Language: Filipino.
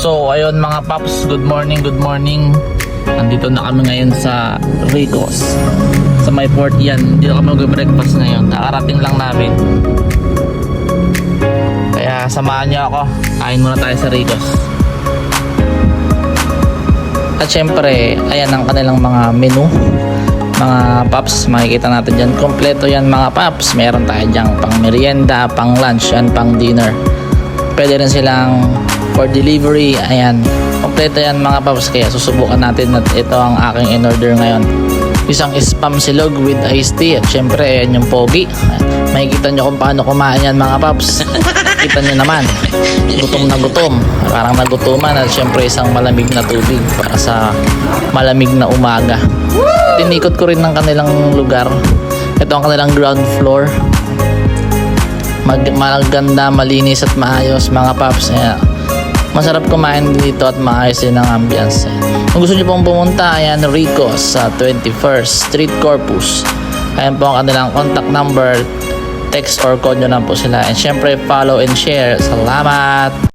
So ayun mga paps, good morning, good morning. Nandito na kami ngayon sa Ricos. Sa may port yan. Dito kami mag-breakfast ngayon. Nakarating lang namin. Kaya samahan niyo ako. Kain muna tayo sa Ricos. At syempre, ayan ang kanilang mga menu. Mga paps, makikita natin dyan. Kompleto yan mga paps. Meron tayo dyan pang merienda, pang lunch, and pang dinner. Pwede rin silang for delivery. Ayan, kompleto yan mga paps. Kaya susubukan natin at ito ang aking in-order ngayon. Isang spam silog with iced tea. At syempre, ayan yung pogi. Makikita nyo kung paano kumain yan mga paps. Kita nyo naman, gutom na gutom. Parang nagutuman. At syempre isang malamig na tubig para sa malamig na umaga. Tinikot ko rin ng kanilang lugar. Ito ang kanilang ground floor. Maganda, malinis at maayos mga paps. Masarap kumain dito at maayos din ang ambience. Kung gusto nyo pong pumunta, ayan, Ricos sa 21st Street Corpus. Ayan po ang kanilang contact number. Text or call nyo lang po sila. And syempre follow and share. Salamat!